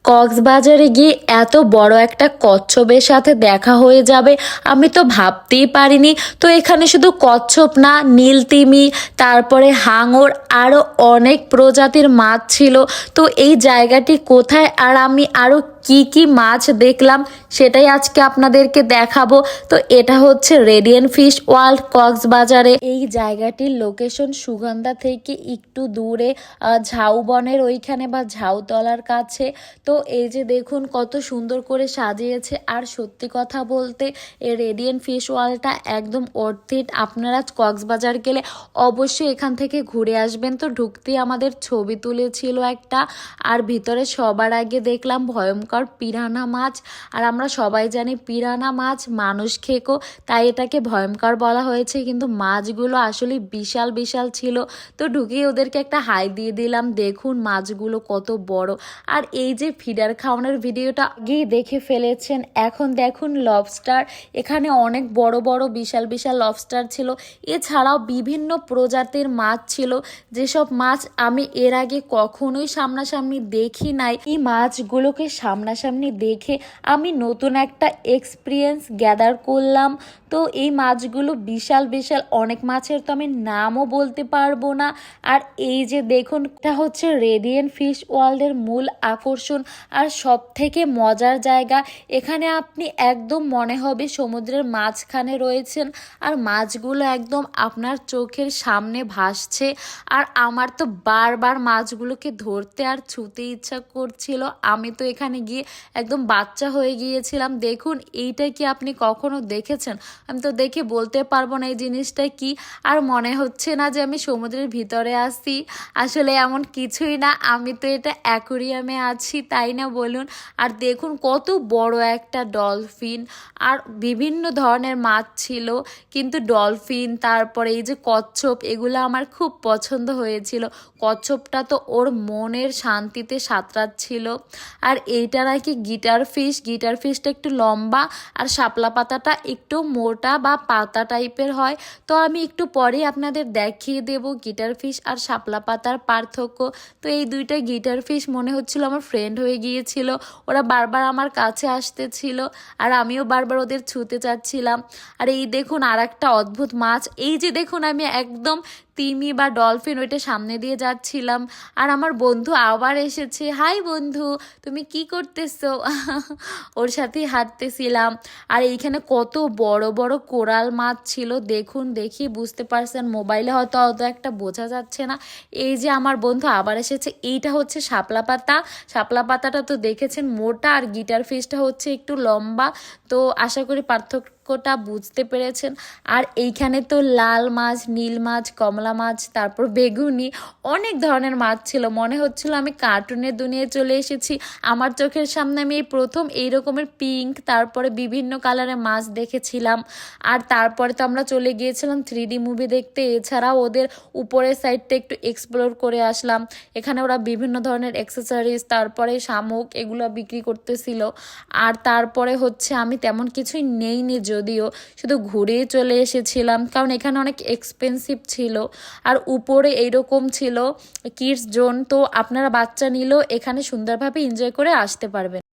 কক্সবাজারে গিয়ে এত বড় একটা কচ্ছপের সাথে দেখা হয়ে যাবে আমি তো ভাবতেই পারিনি। তো এখানে শুধু কচ্ছপ না, নীলতিমি, তারপরে হাঙর, আরও অনেক প্রজাতির মাছ ছিল। তো এই জায়গাটি কোথায় আর আমি আরও কি কি মাছ দেখলাম সেটাই আজকে আপনাদেরকে দেখাবো। তো এটা হচ্ছে রেডিয়েন্ট ফিশ ওয়ার্ল্ড কক্সবাজারে। এই জায়গাটির লোকেশন সুগন্ধা থেকে একটু দূরে, ঝাউবনের ওইখানে বা ঝাউতলার কাছে। তো এই যে দেখুন কত সুন্দর করে সাজিয়েছে। আর সত্যি কথা বলতে এই রেডিয়েন্ট ফিশ ওয়ার্ল্ডটা একদম অর্থিত। আপনারা কক্সবাজার গেলে অবশ্যই এখান থেকে ঘুরে আসবেন। তো ঢুকতেই আমাদের ছবি তুলেছিল একটা, আর ভিতরে সবার আগে দেখলাম ভয়ঙ্কর পিরানা মাছ। আর আমরা সবাই জানি পিরানা মাছ মানুষ খেকো, তাই এটাকে ভয়ঙ্কর বলা হয়েছে, কিন্তু মাছগুলো আসলে বিশাল বিশাল ছিল। তো ঢুকেই ওদেরকে একটা হাই দিয়ে দিলাম। দেখুন মাছগুলো কত বড়। আর এই যে ফিডার খাওয়ানোর ভিডিওটা আগেই দেখে ফেলেছেন, এখন দেখুন লবস্টার। এখানে অনেক বড় বড় বিশাল বিশাল লবস্টার ছিল। এছাড়াও বিভিন্ন প্রজাতির মাছ ছিল, যেসব মাছ আমি এর আগে কখনোই সামনাসামনি দেখি নাই। এই মাছগুলোকে সামনাসামনি দেখে আমি নতুন একটা এক্সপিরিয়েন্স গ্যাদার করলাম। তো এই মাছগুলো বিশাল বিশাল অনেক মাছের তো আমি নামও বলতে পারবো না। আর এই যে দেখুন এটা হচ্ছে রেডিয়েন্ট ফিশ ওয়ার্ল্ডের মূল আকর্ষণ আর সব থেকে মজার জায়গা। এখানে আপনি একদম মনে হবে সমুদ্রের মাঝখানে রয়েছেন, আর মাছগুলো একদম আপনার চোখের সামনে ভাসছে। আর আমার তো বারবার মাছগুলোকে ধরতে আর ছুঁতে ইচ্ছা করছিল। আমি তো এখানে গিয়ে একদম বাচ্চা হয়ে গিয়েছিলাম। দেখুন এইটা কি আপনি কখনো দেখেছেন? আমি তো দেখে বলতে পারবো না এই জিনিসটা কি। আর মনে হচ্ছে না যে আমি সমুদ্রের ভিতরে আসি, আসলে এমন কিছুই না, আমি তো এটা অ্যাকোরিয়ামে আছি, তাই না বলুন। আর দেখুন কত বড় একটা ডলফিন, আর বিভিন্ন ধরনের মাছ ছিল, কিন্তু ডলফিন তারপরে এই যে কচ্ছপ এগুলো আমার খুব পছন্দ হয়েছিল। কচ্ছপটা তো ওর মনের শান্তিতে সাঁতরাচ্ছিল। আর এইটা নাকি গিটার ফিশ, গিটার ফিশটা একটু লম্বা আর শাপলা পাতাটা একটু মোটা বা পাতা টাইপের হয়। তো আমি একটু পরে আপনাদের দেখিয়ে দেব গিটার ফিশ আর শাপলা পাতার পার্থক্য। তো এই দুইটা গিটার ফিশ মনে হচ্ছিল আমার ফ্রেন্ড হয়ে গিয়েছিল। ওরা বারবার আমার কাছে আসতেছিল আর আমিও বারবার ওদের ছুঁতে চাচ্ছিলাম। আর এই দেখুন আর একটা অদ্ভুত মাছ, এই যে দেখুন আমি একদম তিমি বা ডলফিন ওইটা সামনে দিয়ে যাচ্ছিলাম, আর আমার বন্ধু আবার এসেছে। হাই বন্ধু, তুমি কি করতেছো? ওর সাথেই হাঁটতেছিলাম। আর এইখানে কত বড় বড় কোরাল মাছ ছিল, দেখুন দেখি বুঝতে পারছেন, মোবাইলে হয়তো অত একটা বোঝা যাচ্ছে না। এই যে আমার বন্ধু আবার এসেছে। এইটা হচ্ছে শাপলা পাতা। শাপলা পাতাটা তো দেখেছেন মোটা, আর গিটার ফিশটা হচ্ছে একটু লম্বা। তো আশা করি পার্থক্যটা বুঝতে পেরেছেন। আর এইখানে তো লাল মাছ, নীল মাছ, কমলা মাছ, তারপর বেগুনি, অনেক ধরনের মাছ ছিল। মনে হচ্ছিল আমি কার্টুনের দুনিয়ায় চলে এসেছি। আমার চোখের সামনে আমি এই প্রথম এই রকমের পিঙ্ক তারপরে বিভিন্ন কালারের মাছ দেখেছিলাম। আর তারপরে তো আমরা চলে গিয়েছিলাম 3D মুভি দেখতে। এছাড়াও ওদের উপরের সাইডটা একটু এক্সপ্লোর করে আসলাম। এখানে ওরা বিভিন্ন ধরনের অ্যাক্সেসরিজ তারপরে শামুক এগুলো বিক্রি করতেছিল। আর তারপরে হচ্ছে আমি তেমন কিছুই নেইনি, যদিও শুধু ঘুরেই চলে এসেছিলাম, কারণ এখানে অনেক এক্সপেন্সিভ ছিল। আর উপরে এইরকম ছিল কিডস জোন, তো আপনারা বাচ্চা নিলেও এখানে সুন্দরভাবে এনজয় করে আসতে পারবেন।